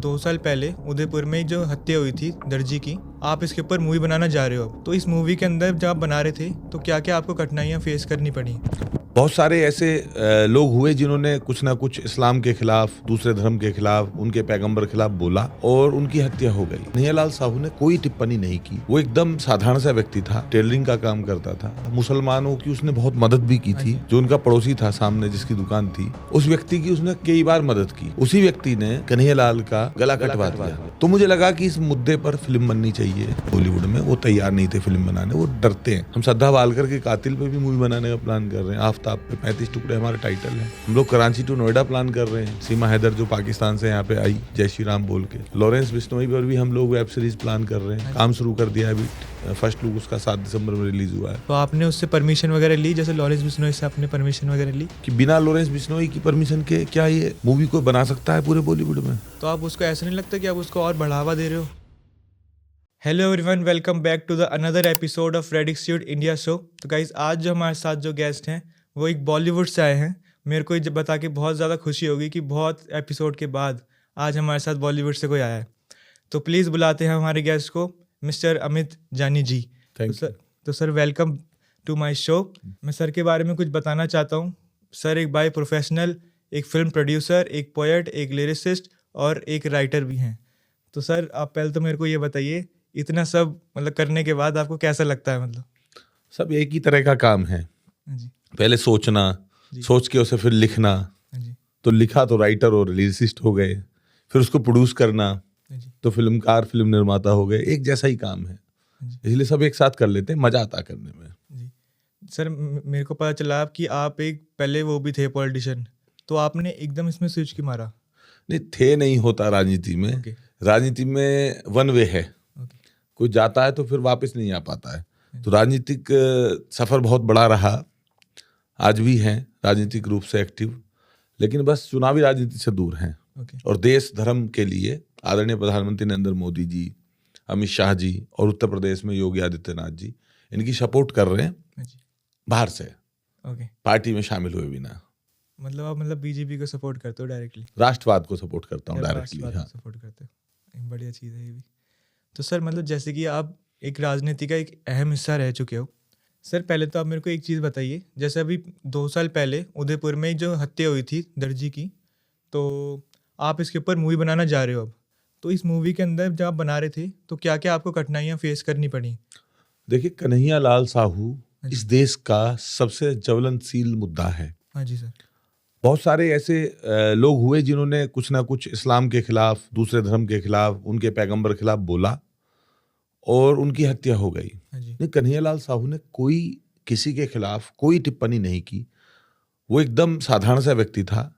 2 साल पहले उदयपुर में जो हत्या हुई थी दर्जी की, आप इसके ऊपर मूवी बनाना जा रहे हो अब। तो इस मूवी के अंदर जब आप बना रहे थे तो क्या क्या आपको कठिनाइयाँ फेस करनी पड़ी? बहुत सारे ऐसे लोग हुए जिन्होंने कुछ ना कुछ इस्लाम के खिलाफ, दूसरे धर्म के खिलाफ, उनके पैगंबर खिलाफ बोला और उनकी हत्या हो गई। कन्हैयालाल साहू ने कोई टिप्पणी नहीं की। वो एकदम साधारण सा व्यक्ति था, टेलरिंग का काम करता था। मुसलमानों की उसने बहुत मदद भी की थी। जो उनका पड़ोसी था सामने जिसकी दुकान थी, उस व्यक्ति की उसने कई बार मदद की। उसी व्यक्ति ने कन्हैयालाल का गला कटवा दिया। तो मुझे लगा कि इस मुद्दे पर फिल्म बननी चाहिए। बॉलीवुड में वो तैयार नहीं थे फिल्म बनाने, वो डरते हैं। हम श्रद्धा वालकर के कातिल पे भी मूवी बनाने का प्लान कर रहे हैं। आफ्ताब पे 35 टुकड़े हमारा टाइटल है। हम लोग कराची टू नोएडा प्लान कर रहे हैं। सीमा हैदर जो पाकिस्तान से यहाँ पे आई जय श्री राम बोल के। लॉरेंस बिश्नोई पर भी हम लोग वेब सीरीज प्लान कर रहे हैं। काम शुरू कर दिया है अभी। फर्स्ट लुक उसका 7 दिसंबर में रिलीज हुआ है। तो आपने उससे परमिशन वगैरह ली, जैसे लॉरेंस बिश्नोई से आपने परमिशन वगैरह ली? कि बिना लॉरेंस बिश्नोई की परमिशन के क्या ये मूवी को बना सकता है पूरे बॉलीवुड में? तो आप उसको ऐसा नहीं लगता कि आप उसको और बढ़ावा दे रहे हो? Hello everyone, welcome back to the another episode of red institute India show. तो गाइज, आज जो हमारे साथ जो गेस्ट हैं वो एक बॉलीवुड से आए हैं। मेरे को ये बता के बहुत ज़्यादा खुशी होगी कि बहुत एपिसोड के बाद आज हमारे साथ बॉलीवुड से कोई आया है। तो प्लीज़ बुलाते हैं हमारे गेस्ट को, मिस्टर अमित जानी जी। तो sir welcome to my show. मैं सर के बारे में कुछ बताना चाहता हूँ। सर एक बाय प्रोफेशनल, एक फिल्म प्रोड्यूसर, एक पोएट, एक लिरिसिस्ट और एक राइटर भी हैं। तो सर आप पहले तो मेरे को ये बताइए, इतना सब मतलब करने के बाद आपको कैसा लगता है? मतलब सब एक ही तरह का काम है जी। पहले सोचना, सोच के उसे फिर लिखना। जी। तो लिखा तो राइटर और लिरिसिस्ट हो गए, फिर उसको प्रोड्यूस करना जी। तो फिल्मकार, फिल्म निर्माता हो गए। एक जैसा ही काम है, इसलिए सब एक साथ कर लेते हैं, मजा आता करने में। जी सर, मेरे को पता चला कि आप एक पहले वो भी थे पॉलिटिशियन, तो आपने एकदम इसमें स्विच क्यों मारा? नहीं थे, नहीं होता राजनीति में। राजनीति में वन वे है, कोई जाता है तो फिर वापस नहीं आ पाता है। तो राजनीतिक सफर बहुत बड़ा रहा, आज भी हैं राजनीतिक रूप से एक्टिव, लेकिन बस चुनावी राजनीति से दूर हैं। और देश धर्म के लिए आदरणीय प्रधानमंत्री नरेंद्र मोदी जी, अमित शाह जी और उत्तर प्रदेश में योगी आदित्यनाथ जी, इनकी सपोर्ट कर रहे हैं बाहर से, पार्टी में शामिल हुए बिना। मतलब आप बीजेपी को सपोर्ट करते हो डायरेक्टली? राष्ट्रवाद को सपोर्ट करता हूँ डायरेक्टली। हाँ, सपोर्ट करते हो, एक बढ़िया चीज़ है ये भी। तो सर जैसे कि आप एक राजनीति का एक अहम हिस्सा रह चुके हो, सर पहले तो आप मेरे को एक चीज़ बताइए। जैसे अभी 2 साल पहले उदयपुर में जो हत्या हुई थी दर्जी की, तो आप इसके ऊपर मूवी बनाना जा रहे हो अब। तो इस मूवी के अंदर जब आप बना रहे थे तो क्या क्या आपको कठिनाइयाँ फेस करनी पड़ी? देखिए, कन्हैयालाल साहू इस देश का सबसे ज्वलनशील मुद्दा है। हाँ जी सर। बहुत सारे ऐसे लोग हुए जिन्होंने कुछ ना कुछ इस्लाम के खिलाफ, दूसरे धर्म के खिलाफ, उनके पैगंबर खिलाफ बोला और उनकी हत्या हो गई। नहीं, कन्हैयालाल साहू ने कोई किसी के खिलाफ कोई टिप्पणी नहीं की। वो एकदम साधारण सा व्यक्ति था,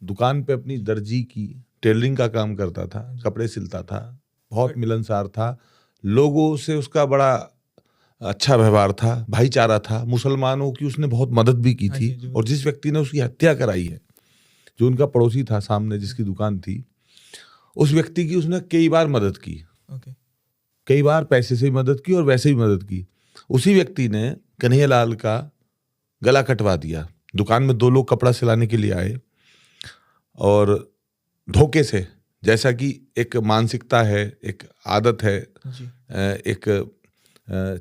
दुकान पे अपनी दर्जी की टेलरिंग का काम करता था, कपड़े सिलता था, बहुत मिलनसार था, लोगों से उसका बड़ा अच्छा व्यवहार था, भाईचारा था। मुसलमानों की उसने बहुत मदद भी की थी। और जिस व्यक्ति ने उसकी हत्या कराई है, जो उनका पड़ोसी था सामने जिसकी दुकान थी, उस व्यक्ति की उसने कई बार मदद की। कई बार पैसे से भी मदद की और वैसे भी मदद की। उसी व्यक्ति ने कन्हैयालाल का गला कटवा दिया। दुकान में 2 लोग कपड़ा सिलाने के लिए आए और धोखे से, जैसा कि एक मानसिकता है, एक आदत है, एक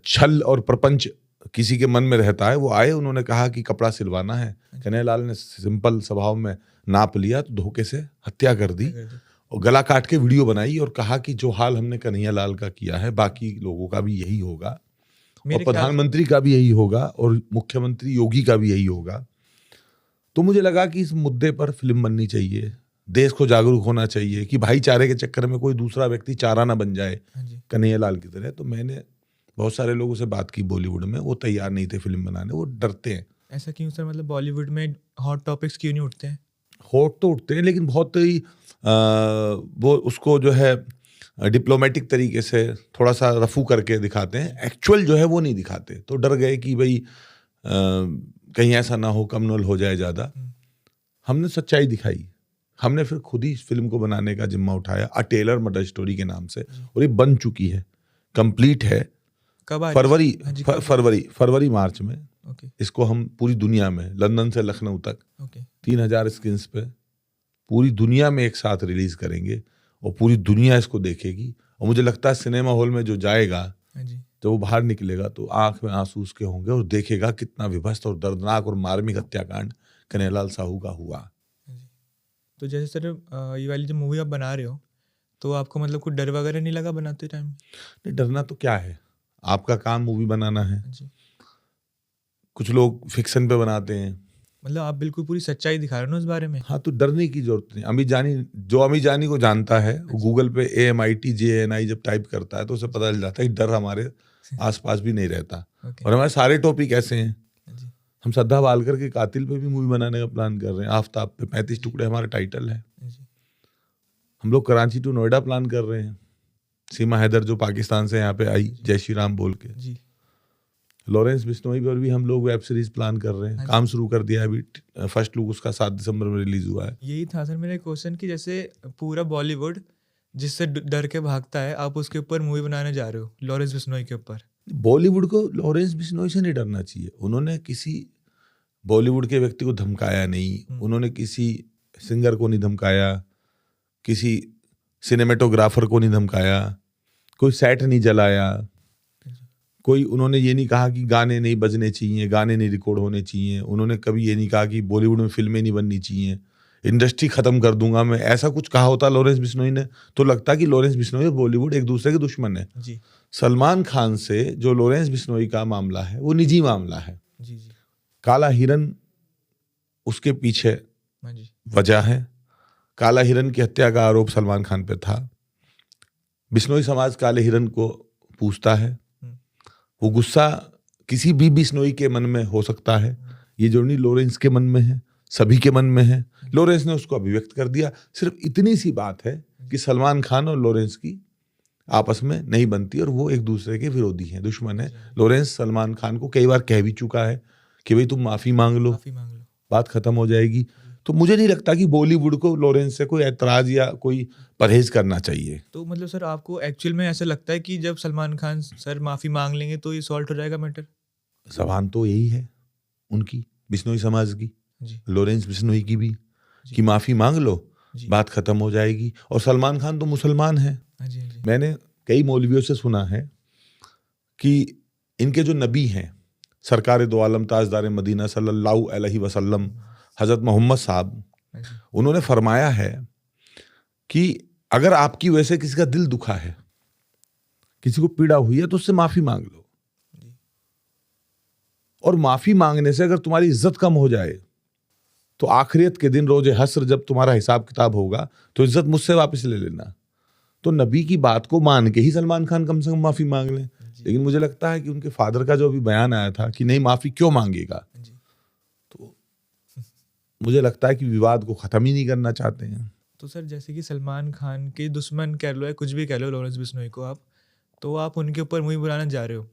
छल और प्रपंच किसी के मन में रहता है, वो आए, उन्होंने कहा कि कपड़ा सिलवाना है। कन्हैयालाल ने सिंपल स्वभाव में नाप लिया तो धोखे से हत्या कर दी और गला काट के वीडियो बनाई और कहा कि जो हाल हमने कन्हैयालाल का किया है बाकी लोगों का भी यही होगा, और प्रधानमंत्री का भी यही होगा, और मुख्यमंत्री योगी का भी यही होगा। तो मुझे लगा कि इस मुद्दे पर फिल्म बननी चाहिए, देश को जागरूक होना चाहिए कि भाईचारे के चक्कर में कोई दूसरा व्यक्ति चारा ना बन जाए कन्हैयालाल की तरह। तो मैंने बहुत सारे लोगों से बात की बॉलीवुड में, वो तैयार नहीं थे फिल्म बनाने, वो डरते हैं। ऐसा क्यों सर? बॉलीवुड में हॉट टॉपिक्स क्यों नहीं उठते हैं? हॉट तो उठते हैं, लेकिन बहुत ही वो उसको जो है डिप्लोमेटिक तरीके से थोड़ा सा रफू करके दिखाते हैं। एक्चुअल जो है वो नहीं दिखाते। तो डर गए कि भाई कहीं ऐसा ना हो, कम्युनल हो जाए ज़्यादा। हमने सच्चाई दिखाई। हमने फिर खुद ही इस फिल्म को बनाने का जिम्मा उठाया, अ टेलर मर्डर स्टोरी के नाम से, और ये बन चुकी है, कंप्लीट है। फरवरी मार्च में इसको हम पूरी दुनिया में, लंदन से लखनऊ तक 3000 स्क्रीन्स पे पूरी दुनिया में एक साथ रिलीज करेंगे। और पूरी दुनिया इसको देखेगी। और मुझे लगता है सिनेमा हॉल में जो जाएगा, जब वो बाहर निकलेगा तो आंख में आंसू उसके होंगे और देखेगा कितना विभत्स और दर्दनाक और मार्मिक हत्याकांड कन्हैयालाल साहू का हुआ। तो जैसे सर ये वाली जो मूवी आप बना रहे हो, तो आपको मतलब कुछ डर वगैरह नहीं लगा बनाते टाइम? नहीं, डरना तो क्या है, आपका काम मूवी बनाना है। कुछ लोग फिक्शन पे बनाते हैं, मतलब आप बिल्कुल पूरी सच्चाई दिखा रहे हो ना उस बारे में। हाँ, तो डरने की जरूरत नहीं। अमी जानी को जानता है, वो गूगल पे AMITJANI जब टाइप करता है तो उसे पता चल जाता है कि डर हमारे आसपास भी नहीं रहता। और हमारे सारे टॉपिक ऐसे हैं। हम श्रद्धा वालकर के कातिल पे भी मूवी बनाने का प्लान कर रहे हैं। आफ्ताब पे 35 टुकड़े हमारा टाइटल है। हम लोग कराची टू नोएडा प्लान कर रहे हैं। सीमा हैदर जो पाकिस्तान से यहाँ पे आई जय श्री राम बोल के, लॉरेंस बिश्नोई पर भी हम लोग वेब सीरीज प्लान कर रहे हैं। काम शुरू कर दिया है, अभी फर्स्ट लुक उसका 7 दिसंबर में रिलीज हुआ है। यही था सर मेरा क्वेश्चन कि जैसे पूरा बॉलीवुड जिससे डर के भागता है, आप उसके ऊपर मूवी बनाने जा रहे हो लॉरेंस बिश्नोई के ऊपर। बॉलीवुड को लॉरेंस बिश्नोई से नहीं डरना चाहिए। उन्होंने किसी बॉलीवुड के व्यक्ति को धमकाया नहीं, उन्होंने किसी सिंगर को नहीं धमकाया, किसी सिनेमेटोग्राफर को नहीं धमकाया, कोई सेट नहीं जलाया, कोई उन्होंने ये नहीं कहा कि गाने नहीं बजने चाहिए, गाने नहीं रिकॉर्ड होने चाहिए। उन्होंने कभी ये नहीं कहा कि बॉलीवुड में फिल्में नहीं बननी चाहिए, इंडस्ट्री खत्म कर दूंगा मैं। ऐसा कुछ कहा होता लॉरेंस बिश्नोई ने तो लगता कि लॉरेंस बिश्नोई और बॉलीवुड एक दूसरे के दुश्मन है। सलमान खान से जो लॉरेंस बिश्नोई का मामला है वो निजी मामला है। काला हिरन उसके पीछे वजह है। काला हिरन की हत्या का आरोप सलमान खान पे था। बिश्नोई समाज काले हिरन को पूछता है। वो गुस्सा किसी भी बिश्नोई के मन में हो सकता है, ये जो नहीं लॉरेंस के मन में है, सभी के मन में है। लॉरेंस ने उसको अभिव्यक्त कर दिया। सिर्फ इतनी सी बात है कि सलमान खान और लॉरेंस की आपस में नहीं बनती और वो एक दूसरे के विरोधी हैं, दुश्मन है। लॉरेंस सलमान खान को कई बार कह भी चुका है कि भाई तुम माफी मांग लो, बात खत्म हो जाएगी। तो मुझे नहीं लगता कि बॉलीवुड को लॉरेंस से कोई ऐतराज या कोई परहेज करना चाहिए। तो मतलब सर आपको एक्चुअल में ऐसा लगता है कि जब सलमान खान सर माफी मांग लेंगे तो ये सॉल्व हो जाएगा मैटर? जबान तो यही है उनकी, बिश्नोई समाज की, लॉरेंस बिश्नोई की भी, कि माफी मांग लो, बात खत्म हो जाएगी। और सलमान खान तो मुसलमान है। मैंने कई मौलवियों से सुना है कि इनके जो नबी हैं, सरकार दो आलम ताजदार मदीना सल्लल्लाहु अलैहि वसल्लम हजरत मोहम्मद साहब, उन्होंने फरमाया है कि अगर आपकी वजह से किसी का दिल दुखा है, किसी को पीड़ा हुई है, तो उससे माफी मांग लो। और माफी मांगने से अगर तुम्हारी इज्जत कम हो जाए तो आखिरत के दिन रोजे हस्र जब तुम्हारा हिसाब किताब होगा तो इज्जत मुझसे वापस ले लेना। तो नबी की बात को मान के ही सलमान खान कम से कम माफी मांग लें। लेकिन मुझे लगता है कि उनके फादर का जो अभी बयान आया था कि नहीं माफी क्यों मांगेगा, तो मुझे लगता है कि विवाद को खत्म ही नहीं करना चाहते हैं। तो सर जैसे कि सलमान खान के दुश्मन कह लो या कुछ भी कह लो लॉरेंस बिश्नोई को, आप उनके ऊपर मूवी बनाने जा रहे हो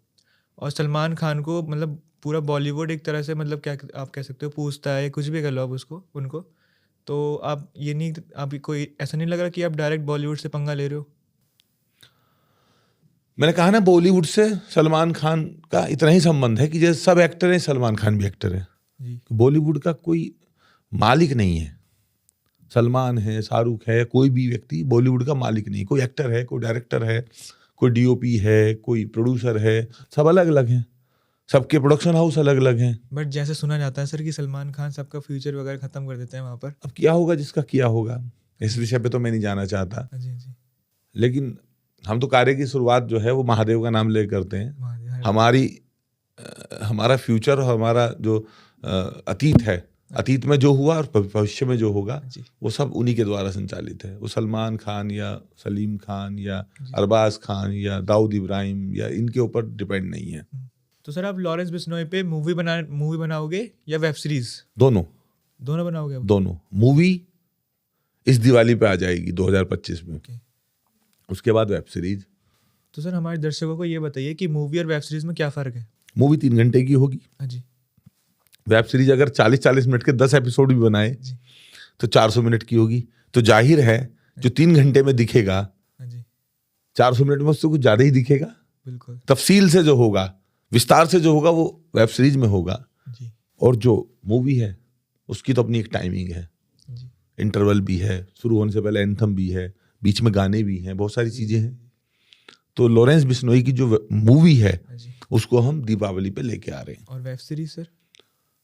और सलमान खान को मतलब पूरा बॉलीवुड एक तरह से मतलब क्या आप कह सकते हो पूछता है, कुछ भी कह लो आप उनको, तो आप ये नहीं, आप कोई ऐसा नहीं लग रहा कि आप डायरेक्ट बॉलीवुड से पंगा ले रहे हो? मैंने कहा ना, बॉलीवुड से सलमान खान का इतना ही संबंध है कि जैसे सब एक्टर हैं सलमान खान भी एक्टर है। बॉलीवुड का कोई मालिक नहीं है। सलमान है, शाहरुख है, कोई भी व्यक्ति बॉलीवुड का मालिक नहीं। कोई एक्टर है, कोई डायरेक्टर है, कोई DOP है, कोई प्रोड्यूसर है, सब अलग अलग हैं। सबके प्रोडक्शन हाउस अलग अलग हैं। बट जैसे सुना जाता है सर कि सलमान खान सबका फ्यूचर वगैरह खत्म कर देते हैं वहाँ पर। अब क्या होगा जिसका किया होगा, इस विषय पे तो मैं नहीं जाना चाहता। लेकिन हम तो कार्य की शुरुआत जो है वो महादेव का नाम ले करते हैं। हमारा फ्यूचर और हमारा जो अतीत है, अतीत में जो हुआ और भविष्य में जो होगा वो सब उन्हीं के द्वारा संचालित है। वो सलमान खान या सलीम खान या अरबाज खान या दाऊद इब्राहिम या इनके ऊपर डिपेंड नहीं है। तो सर आप लॉरेंस बिश्नोई पे मूवी बनाओगे या वेब सीरीज? दोनों बनाओगे? दोनों। मूवी इस दिवाली पे आ जाएगी 2025 में। उसके बाद वेब सीरीज। तो सर हमारे दर्शकों को ये बताइए कि मूवी और वेब सीरीज में क्या फ़र्क है? मूवी 3 घंटे की होगी। वेब सीरीज अगर 40-40 मिनट के 10 एपिसोड भी बनाए तो 400 मिनट की होगी। तो जाहिर है जो 3 घंटे में दिखेगा 400 मिनट में उससे कुछ ज़्यादा ही दिखेगा। बिल्कुल। तफसील से जो होगा, विस्तार से जो होगा वो वेब सीरीज में होगा। और जो मूवी है उसकी तो अपनी एक टाइमिंग है, इंटरवल भी है, शुरू होने से पहले एंथम भी है, बीच में गाने भी हैं, बहुत सारी चीजें हैं। तो लॉरेंस बिश्नोई की जो मूवी है उसको हम दीपावली पे लेके आ रहे हैं। और web series sir?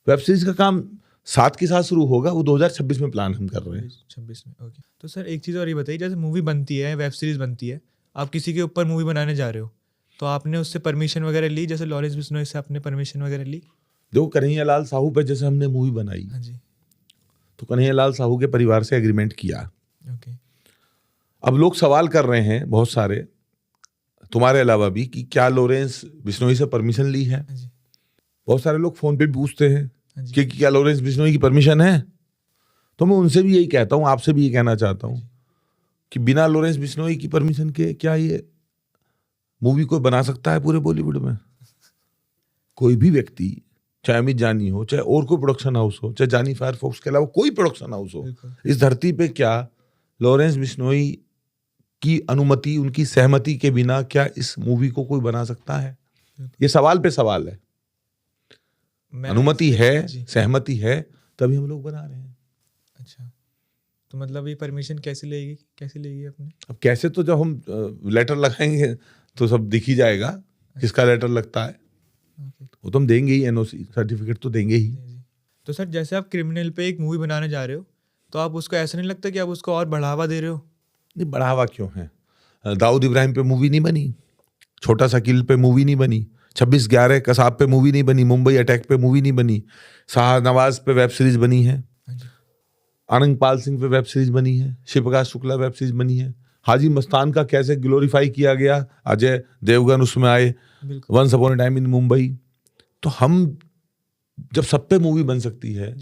Web series का काम 7 के साथ शुरू होगा, वो 2026 में प्लान हम कर रहे हैं। 26 में, ओके। तो सर एक चीज़ और ये बताइए, जैसे मूवी बनती है, वेब सीरीज बनती है, आप किसी के ऊपर मूवी बनाने जा रहे हो, तो आपने उससे परमिशन वगैरह ली? जैसे लॉरेंस बिश्नोई से आपने परमिशन वगैरह ली? देखो, कन्हैया लाल साहू पे जैसे हमने मूवी बनाई, हाँ जी, तो कन्हैया लाल साहू के परिवार से एग्रीमेंट किया। ओके। अब लोग सवाल कर रहे हैं बहुत सारे, तुम्हारे अलावा भी, कि क्या लॉरेंस बिश्नोई से परमिशन ली है। हाँ जी, बहुत सारे लोग फोन पे भी पूछते हैं हाँ जी, कि क्या लॉरेंस बिश्नोई की परमिशन है। तो मैं उनसे भी यही कहता हूँ, आपसे भी ये कहना चाहता हूँ कि बिना लॉरेंस बिश्नोई की परमिशन के क्या ये मूवी कोई बना सकता है पूरे बॉलीवुड में? कोई भी व्यक्ति, चाहे अमित जानी हो, चाहे और कोई प्रोडक्शन हाउस हो, चाहे जानी फायरफॉक्स के अलावा कोई प्रोडक्शन हाउस हो, बिल्कुल। इस धरती पे क्या लॉरेंस बिश्नोई की अनुमति, उनकी सहमति के बिना क्या इस मूवी को कोई बना सकता है? ये सवाल पे सवाल है। अनुमति है, सहमति है, तभी हम लोग बना रहे हैं। अच्छा, तो मतलब ये परमिशन कैसे लेगी आपने? अब कैसे, तो जब हम लेटर लगाएंगे तो सब दिख ही जाएगा किसका लेटर लगता है। वो तो हम देंगे ही, एनओसी सर्टिफिकेट तो देंगे ही। तो सर जैसे आप क्रिमिनल पे एक मूवी बनाने जा रहे हो, तो आप उसको ऐसा नहीं लगता कि आप उसको और बढ़ावा दे रहे हो? नहीं, बढ़ावा क्यों है? दाऊद इब्राहिम पे मूवी नहीं बनी, छोटा शकील पे मूवी नहीं बनी, 26/11 कसाब पे मूवी नहीं बनी, मुंबई अटैक पे मूवी नहीं बनी, शाहनवाज पे वेब सीरीज बनी है, आनंद पाल सिंह पे वेब सीरीज बनी है, शिवप्रकाश शुक्ला वेब सीरीज बनी है, हाजी मस्तान का कैसे ग्लोरीफाई किया गया, अजय देवगन उसमें आए, once upon a time in Mumbai. तो हम जब सब पे मूवी बन सकती है,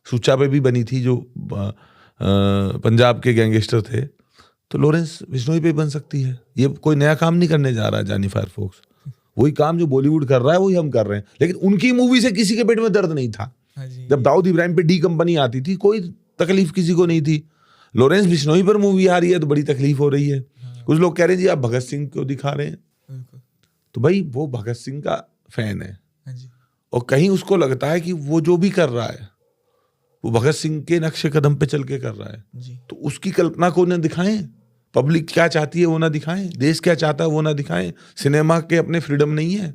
सुचा पे भी बनी थी जो पंजाब के गैंगस्टर थे, तो लॉरेंस बिश्नोई पे बन सकती है। ये कोई नया काम नहीं करने जा रहा है जानी फायरफॉक्स, वही काम जो बॉलीवुड कर रहा है वही हम कर रहे हैं। लेकिन उनकी मूवी से किसी के पेट में दर्द नहीं था। जब दाऊद इब्राहिम पे डी कंपनी आती थी कोई तकलीफ किसी को नहीं थी। लॉरेंस बिश्नोई पर मूवी आ रही है तो बड़ी तकलीफ हो रही है। कुछ लोग कह रहे हैं जी आप भगत सिंह को दिखा रहे हैं, तो भाई वो भगत सिंह का फैन है और कहीं उसको लगता है कि वो जो भी कर रहा है वो भगत सिंह के नक्शे कदम पे चल के कर रहा है, तो उसकी कल्पना को ना दिखाएं। पब्लिक क्या चाहती है वो ना दिखाएं, देश क्या चाहता है वो ना दिखाएं। सिनेमा के अपने फ्रीडम नहीं है,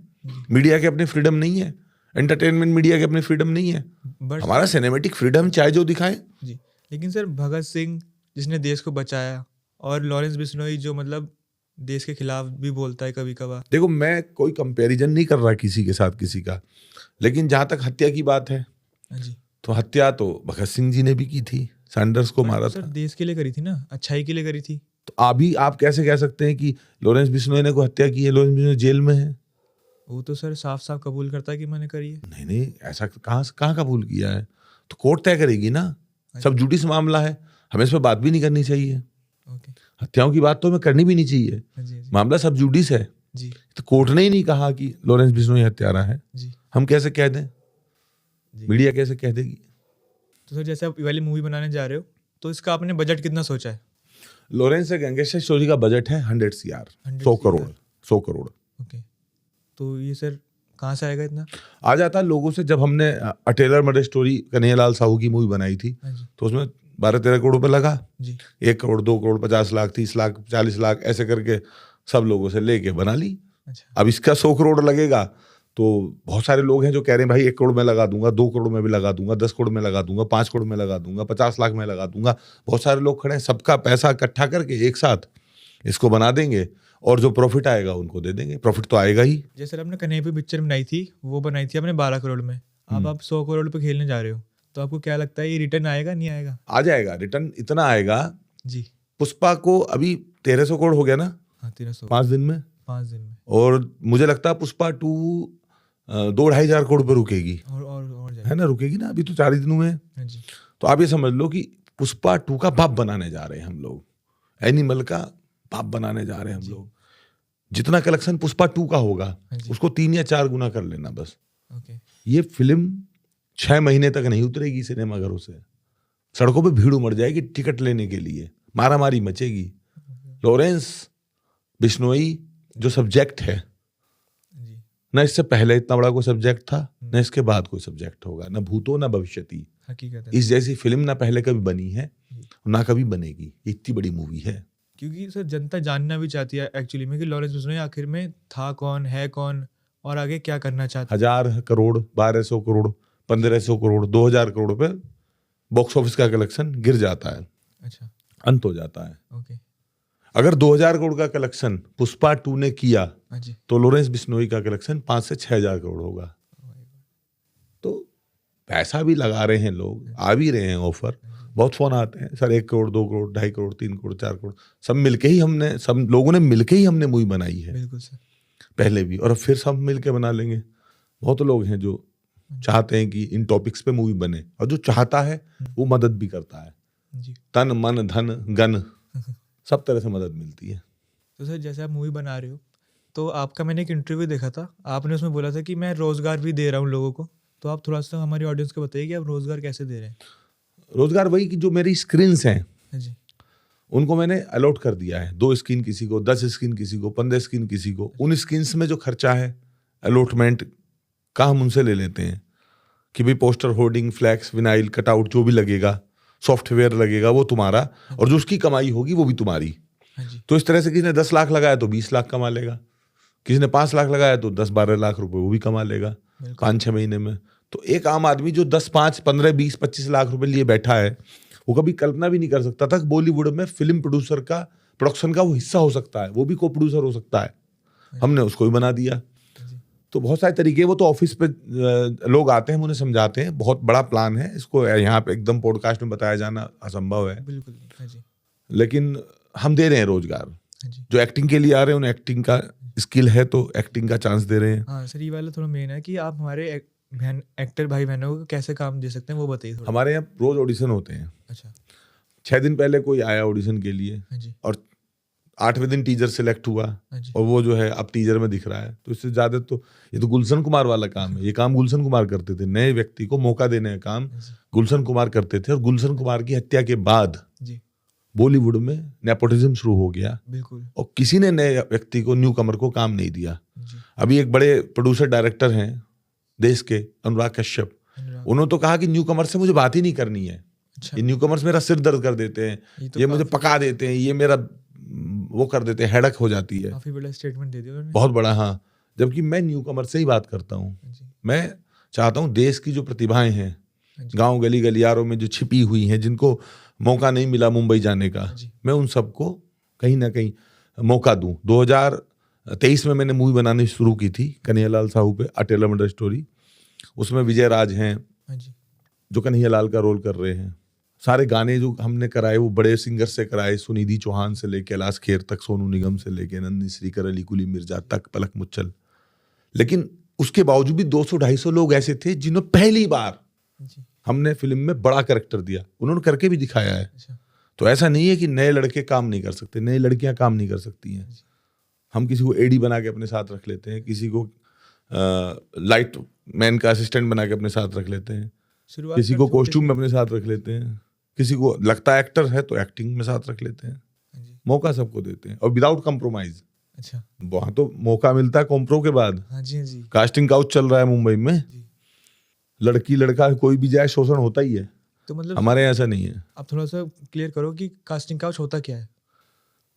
मीडिया के अपने फ्रीडम नहीं है, एंटरटेनमेंट मीडिया के अपने फ्रीडम नहीं है, हमारा सिनेमेटिक फ्रीडम चाहे जो दिखाएं। जी, लेकिन सर भगत सिंह जिसने देश को बचाया और लॉरेंस बिश्नोई जो मतलब देश के खिलाफ भी बोलता है कभी कभार। देखो, मैं कोई कंपैरिजन नहीं कर रहा किसी के साथ किसी का, लेकिन जहां तक हत्या की बात है तो हत्या तो भगत सिंह जी ने भी की थी, सैंडर्स को मारा था। देश के लिए करी थी ना, अच्छाई के लिए करी थी। तो अभी आप कैसे कह सकते हैं कि लॉरेंस बिश्नोई ने कोई हत्या की है? लॉरेंस बिश्नोई जेल में है। वो तो सर साफ साफ कबूल करता है कि मैंने करी है। नहीं, ऐसा कहाँ कबूल किया है? तो कोर्ट तय करेगी ना, सब जुडिस मामला है, हमें इस पर बात भी नहीं करनी चाहिए। हत्याओं की बात तो हमें करनी भी नहीं चाहिए, मामला सब जुडिस है। तो कोर्ट ने ही नहीं कहा कि लॉरेंस बिश्नोई हत्यारा है, हम कैसे कह दें? मीडिया कैसे कह देगी? तो सर जैसे आप वाली मूवी बनाने जा रहे हो तो इसका आपने बजट कितना सोचा है? लॉरेंस गैंगस्टर स्टोरी का बजट है 100 CR, 100 करोड़। ओके, तो ये सर कहाँ से आएगा इतना? आ जाता है लोगों से। जब हमने a tailor murder story Kanhaiya Lal Sahu की मूवी बनाई थी तो उसमें 12-13 करोड़ रुपए लगा। 1 करोड़, 2 करोड़, 50 लाख, 30 लाख, 40 लाख ऐसे करके सब लोगों से लेके बना ली। अब इसका 100 करोड़ लगेगा तो बहुत सारे लोग हैं जो कह रहे हैं भाई 1 करोड़ में लगा दूंगा, 2 करोड़ में भी लगा दूंगा, 10 करोड़ में लगा दूंगा, 5 करोड़ में लगा दूंगा, 50 लाख में लगा दूंगा। बहुत सारे लोग खड़े हैं, सबका पैसा इकट्ठा करके एक साथ इसको बना देंगे और जो प्रॉफिट आएगा उनको दे देंगे। प्रॉफिट तो आएगा ही। जैसे आपने कन्हैया पे पिक्चर बनाई थी, वो बनाई थी आपने 12 करोड़ में, अब आप 100 करोड़ पे खेलने जा रहे हो, तो आपको क्या लगता है ये रिटर्न आएगा नहीं आएगा? आ जाएगा रिटर्न, इतना आएगा जी। पुष्पा को अभी 1300 करोड़ हो गया ना? हाँ, 1300 5 दिन में। और मुझे लगता है पुष्पा 2 2-2.5 करोड़ पर रुकेगी और है ना? रुकेगी ना, अभी तो 4 ही दिन हुए हैं। तो आप ये समझ लो कि पुष्पा 2 का बाप बनाने जा रहे हैं हम लोग, एनिमल का बाप बनाने जा रहे हैं हम लोग। जितना कलेक्शन पुष्पा 2 का होगा उसको 3 या 4 गुना कर लेना बस। ये फिल्म 6 महीने तक नहीं उतरेगी सिनेमाघरों से, सड़कों पे भीड़ उमड़ जाएगी टिकट लेने के लिए, मारामारी मचेगी। लॉरेंस बिश्नोई जो सब्जेक्ट है ना, इससे पहले इतना बड़ा कोई सब्जेक्ट था, न इसके बाद कोई सब्जेक्ट होगा, न भूतो न भविष्यति। इस जैसी फिल्म ना पहले कभी बनी है ना कभी बनेगी। इतनी बड़ी मूवी है। क्योंकि सर जनता जानना भी चाहती है एक्चुअली में कि लॉरेंस बिश्नोई आखिर में था कौन, है कौन और आगे क्या करना चाहता है। 1000 करोड़, 1200 करोड़, 1500 करोड़, 2000 करोड़ पे बॉक्स ऑफिस का कलेक्शन गिर जाता है, अच्छा, अंत हो जाता है। ओके, अगर 2000 करोड़ का कलेक्शन पुष्पा 2 ने किया हाँ जी, तो लॉरेंस बिश्नोई का कलेक्शन 5 से 6000 करोड़ होगा। तो पैसा भी लगा रहे हैं लोग, आ भी रहे हैं ऑफर, बहुत फोन आते हैं सर 1 करोड़, 2 करोड़, 2.5 करोड़, 3 करोड़, 4 करोड़, सब लोगों ने मिलके ही हमने मूवी बनाई है बिल्कुल सर, पहले भी, और अब फिर सब मिलके बना लेंगे। बहुत लोग हैं जो चाहते हैं कि इन टॉपिक्स पे मूवी बने, और जो चाहता है वो मदद भी करता है, जी। तन मन धन गन सब तरह से मदद मिलती है। तो सर जैसे आप मूवी बना रहे हो, तो आपका मैंने एक इंटरव्यू देखा था, आपने उसमें बोला था कि मैं रोज़गार भी दे रहा हूँ लोगों को, तो आप थोड़ा सा हमारी ऑडियंस को बताइए कि आप रोज़गार कैसे दे रहे हैं। रोजगार वही कि जो मेरी स्क्रीन्स हैं हाँ जी, उनको मैंने अलॉट कर दिया है, 2 स्क्रीन किसी को, 10 स्क्रीन किसी को, 15 स्क्रीन किसी को। उन स्क्रीन्स में जो खर्चा है अलॉटमेंट का हम उनसे ले लेते हैं कि भाई poster, hoarding, flex, vinyl, cutout जो भी लगेगा, सॉफ्टवेयर लगेगा, वो तुम्हारा, और जो उसकी कमाई होगी वो भी तुम्हारी। हाँ जी, तो इस तरह से किसी ने 10 लाख लगाया तो 20 लाख कमा लेगा, किसी ने 5 लाख लगाया तो 10-12 लाख रुपए वो भी कमा लेगा बिल्कुल, 5-6 महीने में। तो एक आम आदमी जो 10, 5, 15, 20, 25 लाख रुपए लिए बैठा है, वो कभी कल्पना भी नहीं कर सकता था कि बॉलीवुड में फिल्म प्रोड्यूसर का, प्रोडक्शन का वो हिस्सा हो सकता है, वो भी को प्रोड्यूसर हो सकता है। हमने उसको भी बना दिया। जी, तो बहुत सारे तरीके, वो तो ऑफिस पे लोग आते हैं, हम उन्हें समझाते हैं, बहुत बड़ा प्लान है, इसको यहाँ पे एकदम पॉडकास्ट में बताया जाना असंभव है, बिल्कुल, हाँ जी, लेकिन हम दे रहे हैं रोजगार। हाँ जी। जो एक्टिंग के लिए आ रहे हैं उन्हें एक्टिंग का स्किल है तो एक्टिंग का चांस दे रहे हैं। हाँ सर, ये वाला थोड़ा मेन है कि आप हमारे एक्टर भाई बहनों को कैसे काम दे सकते हैं, वो बताइए थोड़ा। हमारे यहाँ रोज ऑडिशन होते हैं, अच्छा, 6 दिन पहले कोई आया ऑडिशन के लिए हाँ जी, और 8वें दिन टीजर सिलेक्ट हुआ, हाँ जी, और वो जो है अब टीजर में दिख रहा है। तो इससे ज्यादा तो ये तो गुलशन कुमार वाला काम है, ये काम गुलशन कुमार करते थे, नए व्यक्ति को मौका देने का काम हाँ जी, गुलशन कुमार करते थे। और गुलशन कुमार की हत्या के बाद जी, बॉलीवुड में नेपोटिज्म शुरू हो गया, बिल्कुल, और किसी ने नए व्यक्ति को, न्यू कमर को काम नहीं दिया। जी, अभी एक बड़े प्रोड्यूसर डायरेक्टर हैं देश के, अनुराग कश्यप, अनुराग, उन्होंने तो कहा कि न्यू कमर से मुझे बात ही नहीं करनी है, अच्छा, ये न्यू कमर्स मेरा सिर दर्द कर देते हैं, तो ये मुझे काफी- पका देते हैं, ये मेरा वो कर देते हैं, हेडक हो जाती है। काफी बड़ा स्टेटमेंट दे दिया उन्होंने। बहुत बड़ा, हाँ। जबकि मैं न्यू कमर से ही बात करता हूँ, जी, मैं चाहता हूँ देश की जो प्रतिभाएं हैं, हाँ जी, गांव गली गलियारों में जो छिपी हुई हैं, जिनको मौका नहीं मिला मुंबई जाने का, हाँ जी, मैं उन सबको कहीं ना कहीं मौका दूं। 2023 में मैंने मूवी बनानी शुरू की थी कन्हैयालाल साहू पे, अ टेलर मर्डर स्टोरी। उसमें विजय राज हैं हाँ जी, जो कन्हैयालाल का रोल कर रहे हैं। सारे गाने जो हमने कराए वो बड़े सिंगर से कराए, सुनिधि चौहान से लेके कैलाश खेर तक, सोनू निगम से लेके नंदी श्रीकर, अली कुली मिर्जा तक, पलक मुच्छल। लेकिन उसके बावजूद भी 200-250 लोग ऐसे थे जिन्होंने पहली बार जी, हमने फिल्म में बड़ा कैरेक्टर दिया, उन्होंने करके भी दिखाया है। अच्छा, तो ऐसा नहीं है कि नए लड़के काम नहीं कर सकते, नई लड़कियां काम नहीं कर सकती हैं। हम किसी को एडी बना के अपने साथ रख लेते हैं, किसी को लाइट मैन का असिस्टेंट बना के अपने साथ रख लेते हैं, शुरुआत किसी में को छोटे कॉस्ट्यूम में से- अपने साथ रख लेते हैं, किसी को लगता है एक्टर है तो एक्टिंग में साथ रख लेते हैं। हाँ जी, मौका सबको देते हैं, और विदाउट कॉम्प्रोमाइज। अच्छा, वहां तो मौका मिलता है कॉम्प्रो के बाद। हाँ जी, हाँ जी, कास्टिंग काउच चल रहा है मुंबई में, जी। लड़की लड़का कोई भी जाए शोषण होता ही है। तो मतलब हमारे यहाँ ऐसा नहीं है। आप थोड़ा सा क्लियर करो कि कास्टिंग काउच होता क्या है।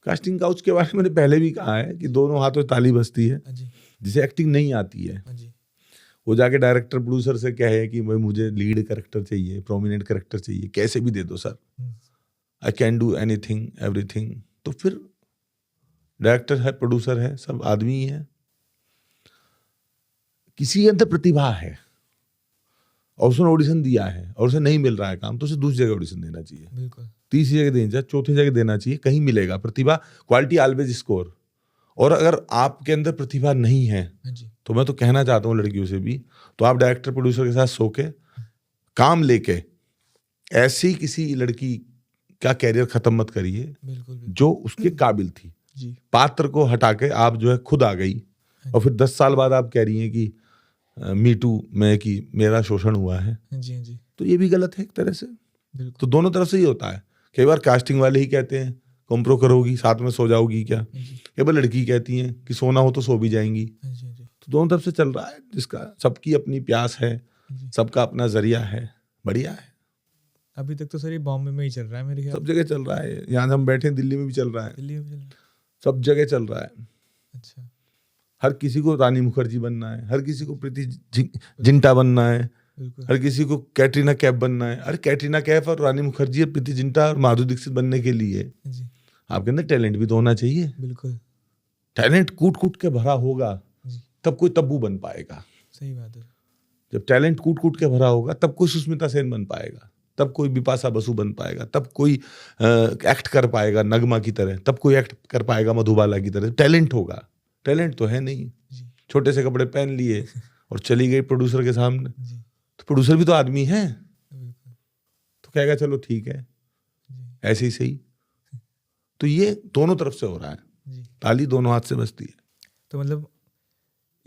कास्टिंग काउच के बारे में मैंने पहले भी कहा है कि दोनों हाथों से ताली बजती है। हाँ जी, जिसे एक्टिंग नहीं आती है हाँ जी, वो जाके डायरेक्टर प्रोड्यूसर से कहे कि भाई मुझे लीड कैरेक्टर चाहिए, प्रोमिनेंट कैरेक्टर चाहिए, कैसे भी दे दो sir, I can do anything everything. तो फिर डायरेक्टर है, प्रोड्यूसर है, सब आदमी ही है। किसी के अंदर प्रतिभा है और उसने ऑडिशन दिया है और उसे नहीं मिल रहा है काम, तो उसे दूसरी जगह ऑडिशन देना चाहिए, बिल्कुल, तीसरी जगह देना चाहिए, चौथी जगह देना चाहिए, कहीं मिलेगा। प्रतिभा, क्वालिटी ऑलवेज स्कोर। और अगर आपके अंदर प्रतिभा नहीं है हाँ जी, तो मैं तो कहना चाहता हूँ लड़कियों से भी, तो आप डायरेक्टर प्रोड्यूसर के साथ सो के काम लेके ऐसी किसी लड़की का कैरियर खत्म मत करिए बिल्कुल, बिल्कुल, जो उसके काबिल थी। जी, पात्र को हटा के आप जो है खुद आ गई और फिर 10 साल बाद आप कह रही हैं कि मी टू में कि मेरा शोषण हुआ है, हाँ जी, हाँ जी, तो ये भी गलत है एक तरह से। बिल्कुल, तो दोनों तरफ से ही होता है। कई बार कास्टिंग वाले ही कहते हैं कॉम्प्रो करोगी साथ में सो जाओगी क्या, हाँ जी, कई बार लड़की कहती हैं कि सोना हो तो सो भी जाएंगी। हाँ जी, हाँ जी, तो दोनों तरफ से चल रहा है, जिसका सबकी अपनी प्यास है, जी। सबका अपना जरिया है, बढ़िया है। अभी तक तो सर ये बॉम्बे में ही चल रहा है मेरे ख्याल। सब जगह चल रहा है, यहाँ हम बैठे हैं दिल्ली में भी चल रहा है, दिल्ली में चल रहा है। सब जगह चल रहा है। अच्छा। हर किसी को रानी मुखर्जी बनना है, हर किसी को प्रीति जिंटा बनना है, बिल्कुल। हर किसी को कैटरीना कैफ बनना है। अरे कैटरीना कैफ और रानी मुखर्जी और प्रीति जिंटा और माधुरी दीक्षित बनने के लिए जी आपके अंदर टैलेंट भी तो होना चाहिए। बिल्कुल। टैलेंट कूट कूट के भरा होगा जी तब कोई तब्बू बन पाएगा। सही बात है। जब टैलेंट कूट कूट के भरा होगा तब कोई सुष्मिता सेन बन पाएगा, तब कोई बिपाशा बसु बन पाएगा, तब कोई एक्ट कर पाएगा नगमा की तरह, तब कोई एक्ट कर पाएगा मधुबाला की तरह। टैलेंट होगा, टैलेंट तो है नहीं। जी छोटे से कपड़े पहन लिए और चली गई प्रोड्यूसर के सामने, जी तो प्रोड्यूसर भी तो आदमी है, बिल्कुल। तो कहेगा चलो ठीक है जी ऐसे ही सही। तो ये दोनों तरफ से हो रहा है, जी। ताली दोनों हाथ से बजती है। तो मतलब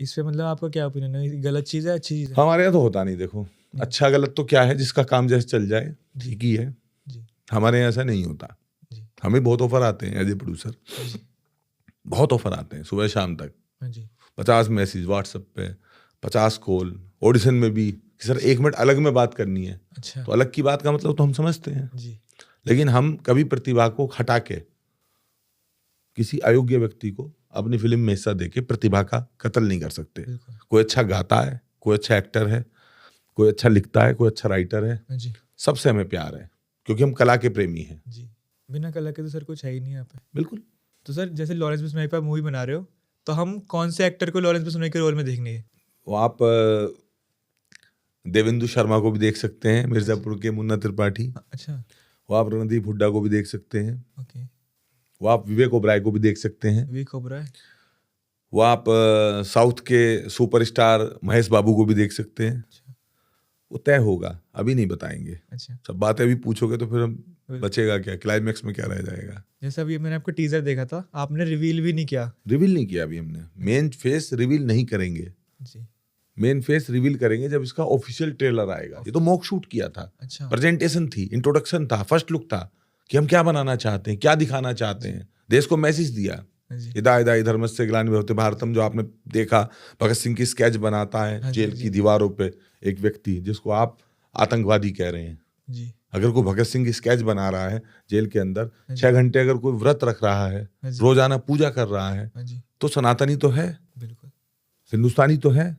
इस पे मतलब आपका क्या ओपिनियन है, ये गलत चीज़ है अच्छी चीज़ है? हमारे यहाँ तो होता नहीं, देखो अच्छा गलत तो क्या है, जिसका काम जैसे चल जाए ठीक ही है। जी हमारे यहाँ ऐसा नहीं होता। जी हमें बहुत ऑफर आते हैं एज ए प्रोड्यूसर, जी बहुत ऑफर आते हैं सुबह शाम तक, हाँ जी 50 मैसेज व्हाट्सएप पे, 50 कॉल। ऑडिशन में भी कि सर 1 मिनट अलग में बात करनी है, अच्छा तो अलग की बात का मतलब तो हम समझते हैं, जी लेकिन हम कभी प्रतिभा को हटा के किसी अयोग्य व्यक्ति को अपनी फिल्म में हिस्सा देके प्रतिभा का कत्ल नहीं कर सकते। बिल्कुल कोई अच्छा गाता है, कोई अच्छा एक्टर है, कोई अच्छा लिखता है, कोई अच्छा राइटर है, हाँ जी सबसे हमें प्यार है क्योंकि हम कला के प्रेमी हैं। जी। बिना कला के तो सर कुछ है ही नहीं यहाँ पे। बिल्कुल। तो सर जैसे लॉरेंस बिश्नोई पर मूवी बना रहे हो, तो हम कौन से एक्टर को लॉरेंस बिश्नोई के रोल में देखेंगे? वो आप देवेंदु शर्मा को भी देख सकते हैं, मिर्जापुर के मुन्ना त्रिपाठी। अच्छा वो आप रणदीप हुड्डा को भी देख सकते हैं। ओके। वो आप विवेक ओबराय को भी देख सकते हैं। विवेक ओबराय। वो आप साउथ के सुपरस्टार महेश बाबू को भी देख सकते हैं। अच्छा वो तय होगा, अभी नहीं बताएंगे। अच्छा। सब बातें अभी पूछोगे तो फिर हम बचेगा क्या, क्लाइमैक्स में क्या रह जाएगा। जैसे अभी मैंने आपको टीजर देखा था, आपने रिवील भी नहीं किया। रिवील नहीं किया अभी हमने, मेन फेस रिवील नहीं करेंगे। जी मेन फेस रिवील करेंगे जब इसका ऑफिशियल ट्रेलर आएगा। ये तो मॉक शूट किया था, अच्छा प्रेजेंटेशन थी, इंट्रोडक्शन था, फर्स्ट लुक था कि हम क्या बनाना चाहते हैं, क्या दिखाना चाहते हैं, देश को मैसेज दिया। जी इदा इदा धर्मस्य ग्लानिर्भवते भारतम, जो आपने देखा भगत सिंह की स्केच बनाता है हाँ जी, जेल जी। की दीवारों पे एक व्यक्ति, जिसको आप आतंकवादी कह रहे हैं। जी अगर कोई भगत सिंह की स्केच बना रहा है जेल के अंदर, हाँ जी। 6 घंटे अगर कोई व्रत रख रहा है, हाँ जी। रोजाना पूजा कर रहा है, हाँ जी तो सनातनी तो है, बिल्कुल हिंदुस्तानी तो है।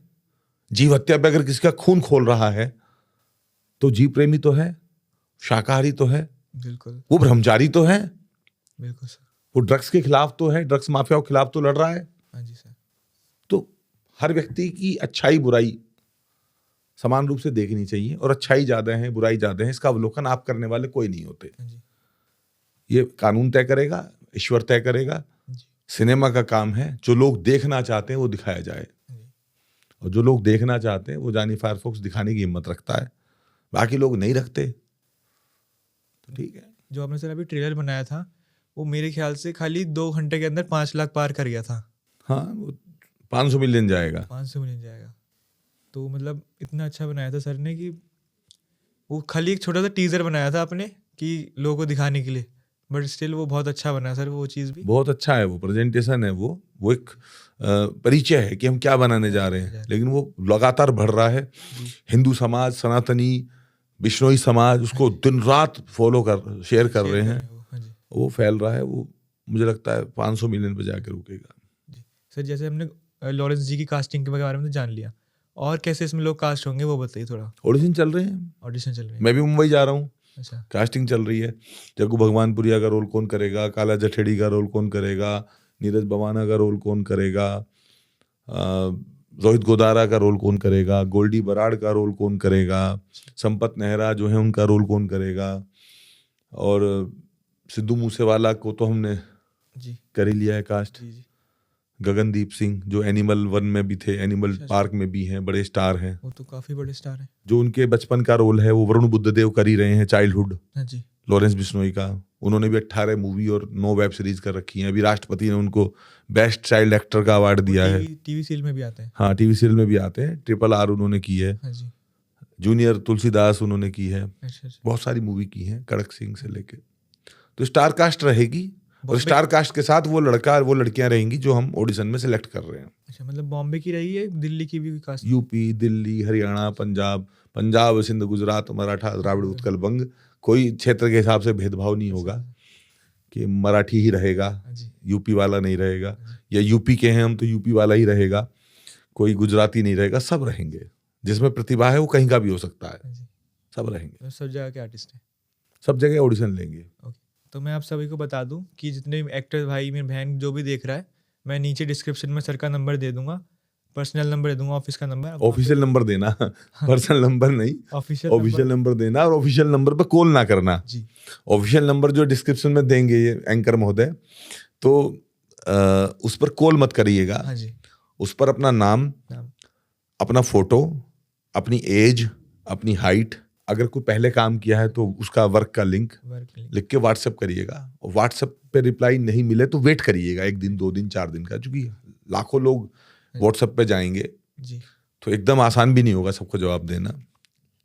जीव हत्या पे अगर किसी का खून खोल रहा है तो जीव प्रेमी तो है, शाकाहारी तो है, बिल्कुल वो ब्रह्मचारी तो है, बिल्कुल सर। वो ड्रग्स के खिलाफ तो है, ड्रग्स माफिया के खिलाफ तो लड़ रहा है। हाँ जी सर। तो हर व्यक्ति की अच्छाई बुराई समान रूप से देखनी चाहिए, और अच्छाई ज्यादा है बुराई ज्यादा है इसका अवलोकन आप करने वाले कोई नहीं होते। हाँ जी ये कानून तय करेगा, ईश्वर तय करेगा। जी सिनेमा का काम है जो लोग देखना चाहते हैं वो दिखाया जाए, हाँ जी और जो लोग देखना चाहते हैं वो जानी फायरफॉक्स दिखाने की हिम्मत रखता है, बाकी लोग नहीं रखते। तो ठीक है। जो आपने सर अभी ट्रेलर बनाया था, वो मेरे ख्याल से खाली 2 घंटे के अंदर 5 लाख पार कर गया था। हाँ, वो 500 मिलियन जाएगा। 500 मिलियन जाएगा। तो मतलब इतना अच्छा बनाया था सर ने कि वो खाली एक छोटा सा टीजर बनाया था आपने कि लोगों को दिखाने के लिए, बट स्टिल वो बहुत अच्छा बना सर, वो चीज़ भी। बहुत अच्छा है, वो प्रेजेंटेशन है, वो एक परिचय है कि हम क्या बनाने जा रहे हैं, लेकिन वो लगातार बढ़ रहा है। हिंदू समाज, सनातनी, बिश्नोई समाज उसको दिन रात फॉलो कर, शेयर कर रहे हैं, हाँ जी वो फैल रहा है। वो मुझे लगता है 500 मिलियन पे जाकर रुकेगा। जी। सर जैसे हमने लॉरेंस जी की कास्टिंग के बारे में तो जान लिया, और कैसे इसमें लोग कास्ट होंगे वो बताइए थोड़ा। ऑडिशन चल रहे हैं, ऑडिशन चल रही है। मैं भी मुंबई जा रहा हूँ, अच्छा कास्टिंग चल रही है। जग्गू भगवानपुरिया का रोल कौन करेगा, काला जठेड़ी का रोल कौन करेगा, नीरज बवाना का रोल कौन करेगा, रोहित गोदारा का रोल कौन करेगा, गोल्डी बराड़ का रोल कौन करेगा, संपत नेहरा जो है उनका रोल कौन करेगा, और सिद्धू मूसेवाला को तो हमने जी कर ही लिया है कास्ट। जी जी। गगनदीप सिंह जो एनिमल 1 में भी थे, एनिमल पार्क में भी हैं, बड़े स्टार हैं। वो तो काफ़ी बड़े स्टार हैं। जो उनके बचपन का रोल है वो वरुण बुद्धदेव कर ही रहे हैं, चाइल्डहुड हाँ जी लॉरेंस बिश्नोई का। उन्होंने भी 18 मूवी और 9 वेब सीरीज कर रखी हैं। अभी राष्ट्रपति ने उनको बेस्ट चाइल्ड एक्टर का अवार्ड दिया है। टीवी सीरियल में भी आते हैं। हाँ, टीवी सीरियल में भी आते हैं। RRR उन्होंने की है, हाँ जी जूनियर तुलसीदास उन्होंने की है, अच्छा अच्छा। बहुत सारी मूवी की है, कड़क सिंह से लेके। तो स्टार कास्ट रहेगी, और बॉम्बे- स्टार कास्ट के साथ वो लड़का और वो लड़कियां रहेंगी जो हम ऑडिशन में सिलेक्ट कर रहे हैं। अच्छा मतलब बॉम्बे की रही है, दिल्ली की भी कास्ट? यूपी, दिल्ली, हरियाणा, पंजाब, सिंध, गुजरात, मराठा, द्राविड़, उत्कल, बंग, कोई क्षेत्र के हिसाब से भेदभाव नहीं होगा कि मराठी ही रहेगा, यूपी वाला नहीं रहेगा, या यूपी के हैं हम तो यूपी वाला ही रहेगा, कोई गुजराती नहीं रहेगा, सब रहेंगे। जिसमें प्रतिभा है वो कहीं का भी हो सकता है, सब रहेंगे। सब जगह के आर्टिस्ट हैं, सब जगह ऑडिशन लेंगे। तो मैं आप सभी को बता दूं कि जितने एक्टर भाई, मेरी बहन जो भी देख रहा है, मैं नीचे डिस्क्रिप्शन में सर का नंबर दे दूंगा, पर्सनल नंबर दे दूंगा, ऑफिस का नंबर। ऑफिशियल नंबर देना, पर्सनल नंबर नहीं, ऑफिशियल नंबर देना, और ऑफिशियल नंबर पे कॉल ना करना जी। ऑफिशियल नंबर जो डिस्क्रिप्शन में देंगे ये एंकर महोदय, तो उस पर कॉल मत करिएगा। हाँ जी। उस पर अपना नाम, अपना फोटो, अपनी एज, अपनी हाइट, अगर कोई पहले काम किया है तो उसका वर्क का लिंक लिख के व्हाट्सएप करिएगा। और व्हाट्सएप पे रिप्लाई नहीं मिले तो वेट करिएगा 1 दिन, 2 दिन, 4 दिन का, क्योंकि लाखों लोग व्हाट्सएप पे जाएंगे जी। तो एकदम आसान भी नहीं होगा सबको जवाब देना,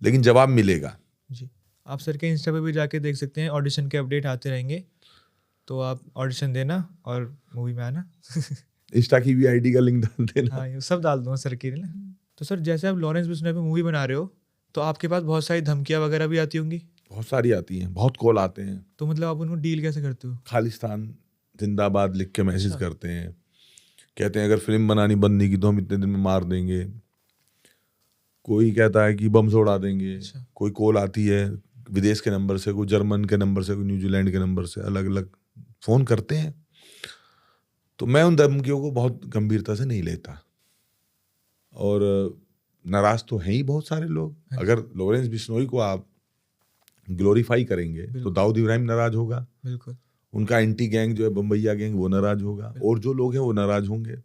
लेकिन जवाब मिलेगा जी। आप सर के इंस्टा पे भी जाके देख सकते हैं, ऑडिशन के अपडेट आते रहेंगे, तो आप ऑडिशन देना और मूवी में आना। इंस्टा की भी आईडी का लिंक डाल देना। हाँ, ये सब डाल दूंगा सर की ना। तो सर जैसे आप लॉरेंस बिश्नोई पे मूवी बना रहे हो, तो आपके पास बहुत सारी धमकियां वगैरह भी आती होंगी? बहुत सारी आती हैं, बहुत कॉल आते हैं। तो मतलब आप उनको डील कैसे करते हो? खालिस्तान जिंदाबाद लिख के मैसेज करते हैं, कहते हैं अगर फिल्म बनानी बंद नहीं की तो हम इतने दिन में मार देंगे। कोई कहता है कि बम से उड़ा देंगे। कोई कॉल आती है विदेश के नंबर से, कोई जर्मन के नंबर से, कोई न्यूजीलैंड के नंबर से, अलग अलग फोन करते हैं। तो मैं उन धमकियों को बहुत गंभीरता से नहीं लेता, और नाराज तो हैं ही बहुत सारे लोग। अगर लॉरेंस बिश्नोई को आप ग्लोरीफाई करेंगे तो दाऊद इब्राहिम नाराज होगा, बिल्कुल। उनका एंटी गैंग जो है बम्बैया गैंग, वो नाराज होगा, और जो लोग हैं वो नाराज होंगे।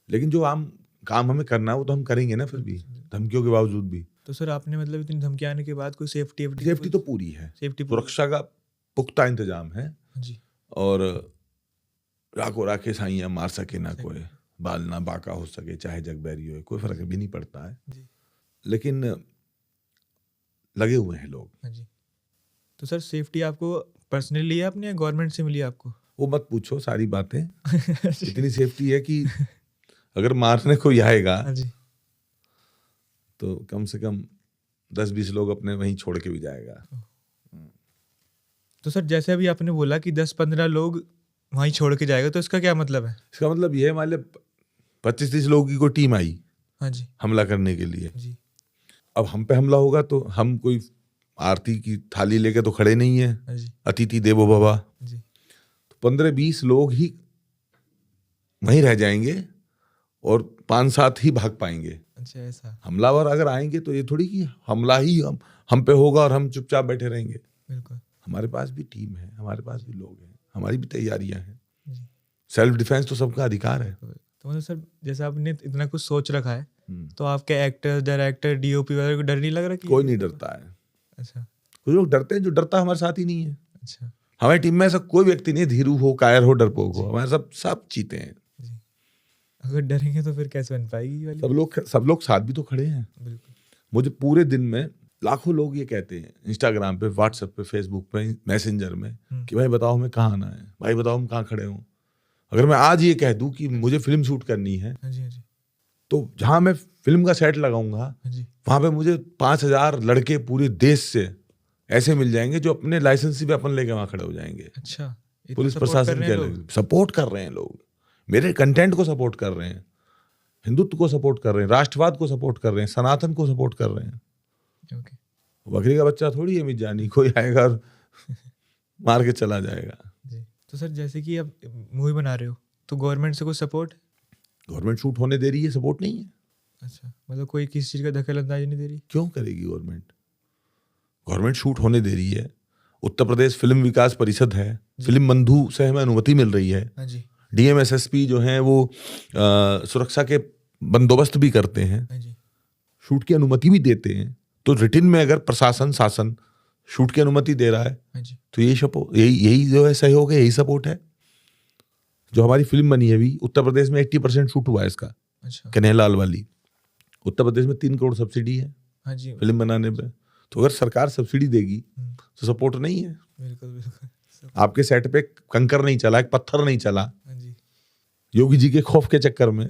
लेकिन जो आम काम हमें करना है वो तो हम करेंगे ना, फिर भी धमकियों के बावजूद भी। तो सर आपने मतलब इतनी धमकी आने के बाद कोई सेफ्टी तो पूरी है, सुरक्षा का पुख्ता इंतजाम है जी। और राखो राखे साइयां मार सके ना कोई, बाल ना बाका हो सके, चाहे जग बैरी हो, कोई फर्क भी नहीं पड़ता है जी। लेकिन लगे हुए हैं लोग। हाँ जी। तो सर सेफ्टी आपको पर्सनली ली है आपने या गवर्नमेंट से मिली आपको? वो मत पूछो सारी बातें। इतनी सेफ्टी है कि अगर मारने कोई आएगा जी, तो कम से कम 10-20 लोग अपने वहीं छोड़ के भी जाएगा। तो सर जैसे अभी आपने बोला कि 10-15 लोग वहीं छोड़ के जाएगा, तो इसका क्या मतलब है? इसका मतलब ये है, मान लो 25-30 लोगों की कोई टीम आई हाँ जी हमला करने के लिए जी। अब हम पे हमला होगा तो हम कोई आरती की थाली लेके तो खड़े नहीं है, अतिथि देवो भव जी। तो 15-20 लोग ही वहीं रह जाएंगे और 5-7 ही भाग पाएंगे। अच्छा, ऐसा? हमलावर अगर आएंगे तो ये थोड़ी कि हमला ही हम पे होगा और हम चुपचाप बैठे रहेंगे। बिल्कुल। हमारे पास भी टीम है, हमारे पास भी लोग हैं, हमारी भी तैयारियां हैं। सेल्फ डिफेंस तो सबका अधिकार है। तो मतलब सर जैसे आपने इतना कुछ सोच रखा है, तो आपके एक्टर, डायरेक्टर, डीओपी वगैरह को डर नहीं लग रहा कि? कोई नहीं डरता है। अच्छा। कुछ लोग डरते हैं, जो डरता हमारे साथ ही नहीं है। अच्छा। हमारी टीम में ऐसा कोई व्यक्ति नहीं, धीरू हो, कायर हो, डरपोक हो, हमारे सब चीते हैं। अगर डरेंगे तो फिर कैसे बन पाएगी वाली? सब लोग साथ भी तो खड़े हैं। बिल्कुल। मुझे पूरे दिन में लाखों लोग ये कहते हैं, इंस्टाग्राम पे, व्हाट्सएप पे, फेसबुक पे, मैसेंजर में, कि भाई बताओ हमें कहाँ आना है, भाई बताओ हम कहाँ खड़े हों। अगर मैं आज ये कह दूं कि मुझे फिल्म शूट करनी है, तो जहां मैं फिल्म का सेट लगाऊंगा वहां पे मुझे 5,000 लड़के पूरे देश से ऐसे मिल जाएंगे जो अपने लाइसेंस पे अपन लेके वहां खड़े हो जाएंगे। अच्छा। पुलिस प्रशासन के सपोर्ट कर रहे हैं लोग, मेरे कंटेंट को सपोर्ट कर रहे हैं, हिंदुत्व को सपोर्ट कर रहे हैं, राष्ट्रवाद को सपोर्ट कर रहे हैं, सनातन को सपोर्ट कर रहे हैं। बकरी का बच्चा थोड़ी है मिर्जानी, कोई आएगा और मार के चला जाएगा जी। तो सर जैसे कि आप मूवी बना रहे हो, तो गवर्नमेंट से कोई सपोर्ट? गवर्नमेंट शूट होने दे रही है, सपोर्ट नहीं है। अच्छा, मतलब कोई किसी चीज का दखल अंदाजी नहीं दे रही? क्यों करेगी गवर्नमेंट? गवर्नमेंट शूट होने दे रही है। उत्तर प्रदेश फिल्म विकास परिषद है, फिल्म बंधु से हमें अनुमति मिल रही है। DMSSP जो है वो सुरक्षा के बंदोबस्त भी करते हैं, शूट की अनुमति भी देते हैं। तो रिटिन में अगर प्रशासन, शासन शूट की अनुमति दे रहा है तो यही जो है सहयोग है, यही सपोर्ट है। जो हमारी फिल्म बनी है अभी उत्तर प्रदेश में 80% शूट हुआ है इसका। अच्छा। कन्हैयालाल वाली उत्तर प्रदेश में 3 करोड़ सब्सिडी है फिल्म बनाने पे। तो अगर सरकार सब्सिडी देगी तो सपोर्ट नहीं है। बिल्कुल। आपके सेट पे कंकर नहीं चला, एक पत्थर नहीं चला योगी जी के खौफ के चक्कर में,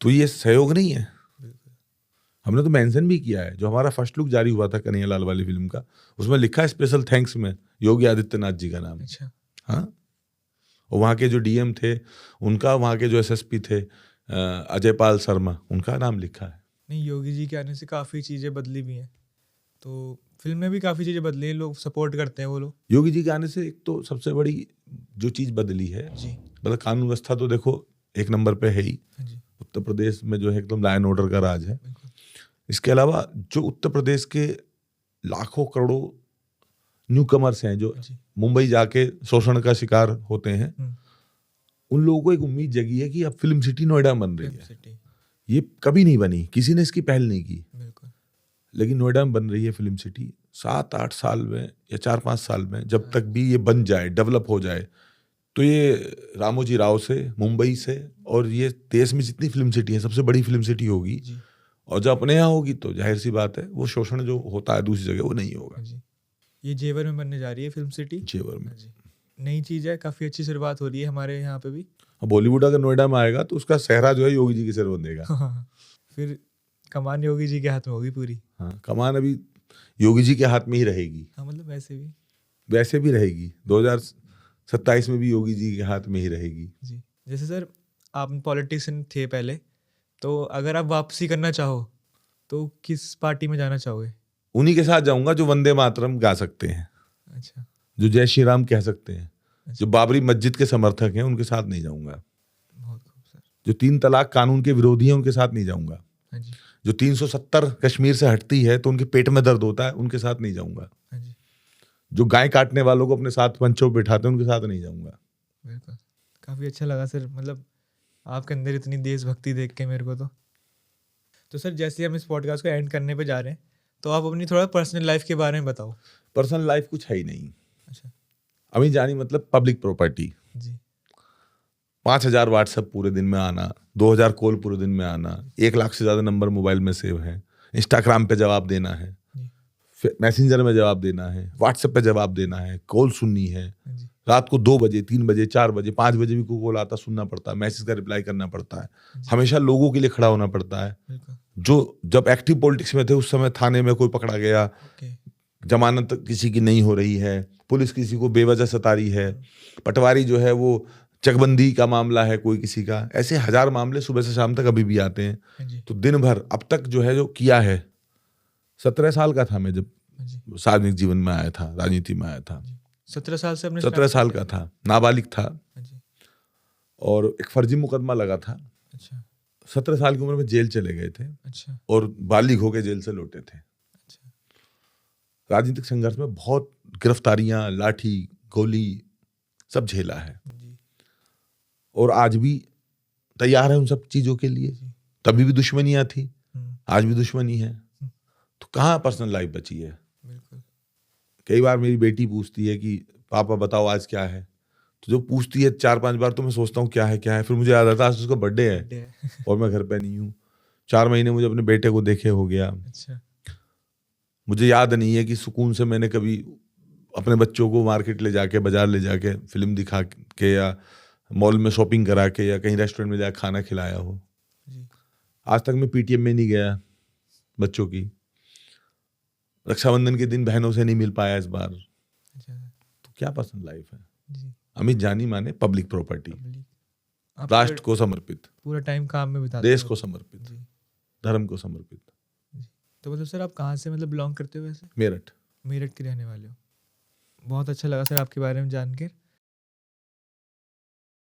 तो ये सहयोग नहीं है। हमने तो मेंशन भी किया है, जो हमारा फर्स्ट लुक जारी हुआ था कन्हैयालाल वाली फिल्म का, उसमें लिखा है स्पेशल थैंक्स में योगी आदित्यनाथ जी का नाम। अच्छा। हाँ, और वहाँ के जो डीएम थे उनका, वहाँ के जो एसएसपी थे अजय पाल शर्मा, उनका नाम लिखा है। नहीं, योगी जी के आने से काफ़ी चीज़ें बदली भी हैं, तो फिल्म में भी काफ़ी चीज़ें बदली हैं, लोग सपोर्ट करते हैं वो लोग। योगी जी के आने से एक तो सबसे बड़ी जो चीज़ बदली है, जी। मतलब कानून व्यवस्था तो देखो एक नंबर पे है ही। जी। उत्तर प्रदेश में जो है एकदम लॉ एंड ऑर्डर का राज है। बिल्कुल। इसके अलावा जो उत्तर प्रदेश के लाखों करोड़ों न्यू कमर्स हैं जो जी। मुंबई जाके शोषण का शिकार होते हैं, हम्म, उन लोगों को एक उम्मीद जगी है कि अब फिल्म सिटी नोएडा में बन रही फिल्म है। सिटी। ये कभी नहीं बनी, किसी ने इसकी पहल नहीं की, बिल्कुल। लेकिन नोएडा में बन रही है फिल्म सिटी। 7-8 साल में या 4-5 साल में जब तक भी ये बन जाए, डेवलप हो जाए, तो ये रामोजी राव से, मुंबई से, और ये देश में जितनी फिल्म सिटी है सबसे बड़ी फिल्म सिटी होगी। जी। और जब अपने यहाँ होगी तो जाहिर सी बात है वो शोषण जो होता है दूसरी जगह वो नहीं होगा। जी। ये जेवर में बनने जा रही है फिल्म सिटी। जेवर में। जी। नई चीज़ है, काफ़ी अच्छी शुरुआत हो रही है हमारे यहाँ पे भी। बॉलीवुड अगर नोएडा में आएगा तो उसका सेहरा जो है योगी जी के सिर बंधेगा। फिर कमान योगी जी के हाथ में होगी पूरी। हाँ, कमान अभी योगी जी के हाथ में ही रहेगी। हाँ, मतलब वैसे भी रहेगी, 2027 में भी योगी जी के हाथ में ही रहेगी। जी। जैसे सर, आप पॉलिटिशियन थे पहले, तो अगर आप वापसी करना चाहो तो किस पार्टी में जाना चाहोगे? उन्हीं के साथ जाऊंगा जो वंदे मातरम गा सकते हैं, अच्छा। जो जय श्री राम कह सकते हैं, अच्छा। जो बाबरी मस्जिद के समर्थक हैं उनके साथ नहीं जाऊंगा, बहुत खूब सर। जो 3 तलाक कानून के विरोधी हैं उनके साथ नहीं जाऊंगा, हाँ जी। जो 370 कश्मीर से हटती है तो उनके पेट में दर्द होता है उनके साथ नहीं जाऊंगा, हाँ जी। जो गाय काटने वालों को अपने साथ मंचों पे बिठाते हैं उनके साथ नहीं जाऊंगा। बिल्कुल। काफ़ी अच्छा लगा सर, मतलब आपके अंदर इतनी देशभक्ति देख के मेरे को। तो सर, जैसे हम इस पॉडकास्ट को एंड करने पे जा रहे हैं, तो आप अपनी थोड़ा पर्सनल लाइफ के बारे में बताओ। पर्सनल लाइफ कुछ है ही नहीं। अच्छा। अभी जानी मतलब पब्लिक प्रॉपर्टी। जी। 5000 व्हाट्सएप पूरे दिन में आना, 2000 कॉल पूरे दिन में आना, 1 लाख से ज्यादा नंबर मोबाइल में सेव है, इंस्टाग्राम पे जवाब देना है, मैसेंजर में जवाब देना है, व्हाट्सएप पे जवाब देना है, कॉल सुननी है, रात को 2 बजे, 3 बजे, 4 बजे, 5 बजे भी कोई कॉल आता सुनना पड़ता है, मैसेज का रिप्लाई करना पड़ता है, हमेशा लोगों के लिए खड़ा होना पड़ता है। जो जब एक्टिव पॉलिटिक्स में थे उस समय थाने में कोई पकड़ा गया, जमानत किसी की नहीं हो रही है, पुलिस किसी को बेवजह सता रही है, पटवारी जो है वो चकबंदी का मामला है कोई किसी का, ऐसे 1000 मामले सुबह से शाम तक अभी भी आते हैं। तो दिन भर अब तक जो है जो किया है, 17 साल का था मैं जब सार्वजनिक जीवन में आया था, राजनीति में आया था। 17 साल से अपने 17 साल का था, नाबालिग था, और एक फर्जी मुकदमा लगा था। अच्छा। 17 साल की उम्र में जेल चले गए थे। अच्छा। और बालिग होके जेल से लौटे थे। अच्छा। राजनीतिक संघर्ष में बहुत गिरफ्तारियां, लाठी, गोली सब झेला है, और आज भी तैयार है उन सब चीजों के लिए। तभी भी दुश्मनियां थी, आज भी दुश्मनी है, तो कहाँ पर्सनल लाइफ बची है? बिल्कुल। कई बार मेरी बेटी पूछती है कि पापा बताओ आज क्या है, तो जो पूछती है 4-5 बार तो मैं सोचता हूँ क्या है क्या है, फिर मुझे याद आता है आज उसका बर्थडे है और मैं घर पे नहीं हूँ। 4 महीने मुझे अपने बेटे को देखे हो गया। अच्छा। मुझे याद नहीं है कि सुकून से मैंने कभी अपने बच्चों को मार्केट ले जाके, बाजार ले जाके, फिल्म दिखा के या मॉल में शॉपिंग करा के या कहीं रेस्टोरेंट में जाकर खाना खिलाया हो। आज तक मैं पीटीएम में नहीं गया बच्चों की। रक्षाबंधन के दिन बहनों से नहीं मिल पाया इस बार। तो क्या पसंद लाइफ है? अमित जानी माने पब्लिक प्रॉपर्टी, राष्ट्र को समर्पित, पूरा टाइम काम में बिताते, देश को समर्पित, धर्म को समर्पित। तो मतलब सर, आप कहाँ से मतलब बिलोंग करते हो वैसे? मेरठ। मेरठ के रहने वाले हो। बहुत अच्छा लगा सर आपके बारे में जानकर।